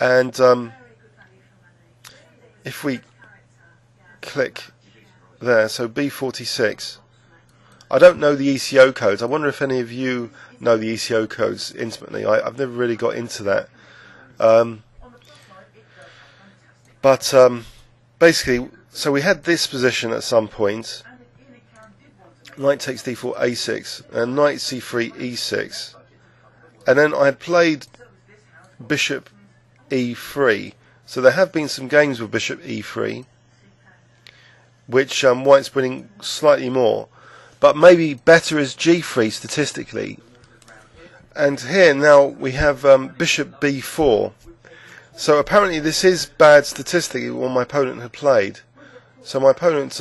And if we click there, so B46, I don't know the ECO codes. I wonder if any of you know the ECO codes intimately. I've never really got into that. But basically, so we had this position at some point. Knight takes d4, a6, and knight c3, e6. And then I had played bishop e3. So there have been some games with bishop e3, which white's winning slightly more. But maybe better is g3 statistically. And here now we have bishop b4. So apparently this is bad statistically what my opponent had played. So my opponent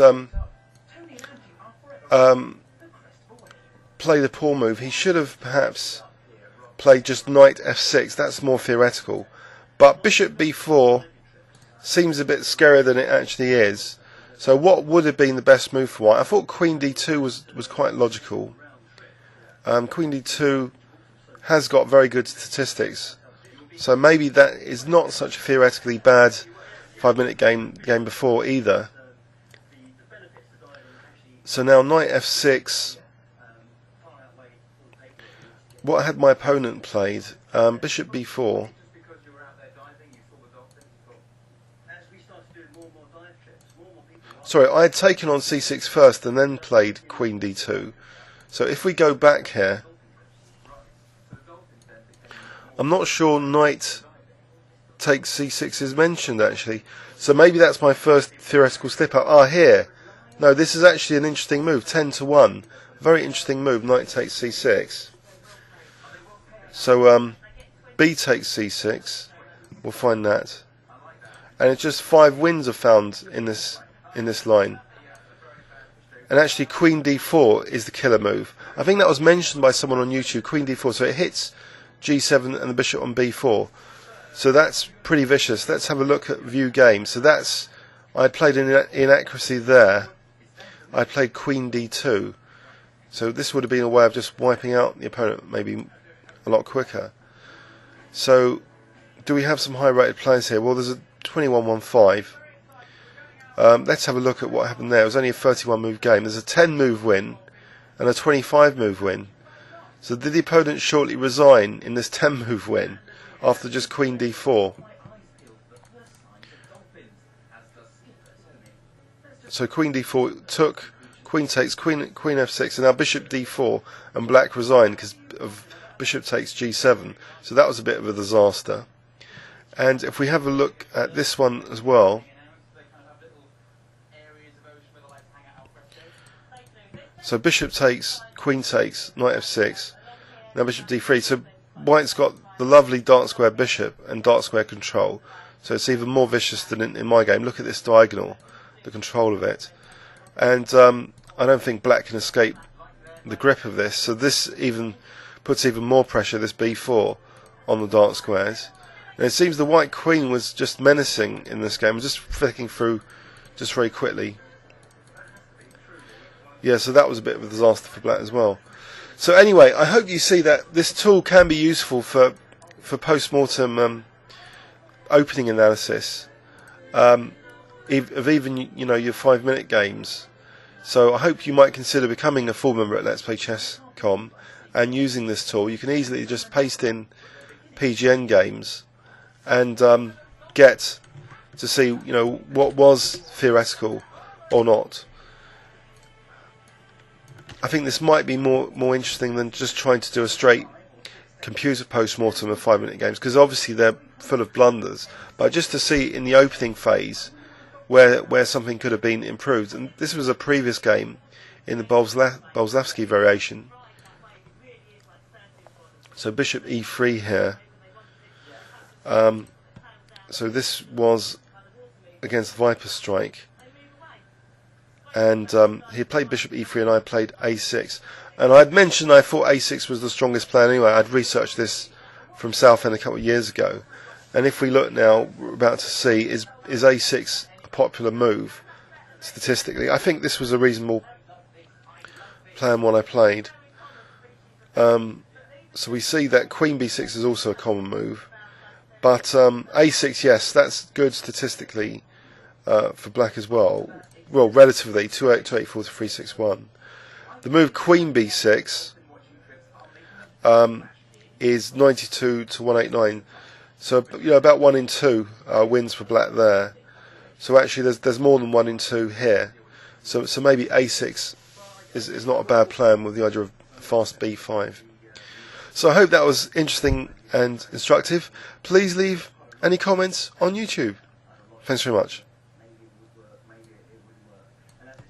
played a poor move. He should have perhaps played just knight f6. That's more theoretical. But bishop b4 seems a bit scarier than it actually is. So what would have been the best move for white? I thought queen d2 was quite logical. Queen d2 has got very good statistics. So maybe that is not such a theoretically bad 5-minute game before either. So now knight f6. What had my opponent played? Bishop b4. Sorry, I had taken on c6 first and then played queen d2. So if we go back here, I'm not sure knight takes c6 is mentioned actually. So maybe that's my first theoretical slip up. Ah, here. No, this is actually an interesting move. 10-1. Very interesting move. Knight takes c6. So b takes c6. We'll find that. And it's just 5 wins are found in this line. And actually queen d4 is the killer move. I think that was mentioned by someone on YouTube. Queen d4. So it hits g7 and the bishop on b4. So that's pretty vicious. Let's have a look at view game. So that's, I played an inaccuracy there. I played queen d2. So this would have been a way of just wiping out the opponent maybe a lot quicker. So do we have some high rated players here? Well, there's a 21-1-5. Let's have a look at what happened there. It was only a 31 move game. There's a 10 move win and a 25 move win. So did the opponent shortly resign in this 10 move win after just queen d4? So queen d4 took, queen takes, queen f6, and now bishop d4, and black resigned because of bishop takes g7. So that was a bit of a disaster. And if we have a look at this one as well, so bishop takes, queen takes, knight f6, now bishop d3. So white's got the lovely dark square bishop and dark square control. So it's even more vicious than in my game. Look at this diagonal, the control of it. And I don't think black can escape the grip of this. So this even puts even more pressure, this b4, on the dark squares. And it seems the white queen was just menacing in this game, just flicking through just very quickly. Yeah, so that was a bit of a disaster for black as well. So anyway, I hope you see that this tool can be useful for post-mortem opening analysis of even your 5-minute games. So I hope you might consider becoming a full member at Let's Play Chess.com and using this tool. You can easily just paste in PGN games and get to see what was theoretical or not. I think this might be more interesting than just trying to do a straight computer post-mortem of 5-minute games, because obviously they're full of blunders, but just to see in the opening phase where something could have been improved. And this was a previous game in the Balzlavski variation. So bishop e3 here. So this was against Viper Strike. And he played bishop e3 and I played a6. And I had mentioned I thought a6 was the strongest plan anyway. I'd researched this from Southend a couple of years ago. And if we look now, we're about to see, is a6 a popular move statistically? I think this was a reasonable plan what I played. So we see that queen b6 is also a common move. But a6, yes, that's good statistically for black as well. Well, relatively, 284 to 361. The move queen b6 is 92 to 189. So about 1 in 2 wins for black there. So actually, there's more than 1 in 2 here. So maybe a6 is not a bad plan with the idea of fast b5. So I hope that was interesting and instructive. Please leave any comments on YouTube. Thanks very much.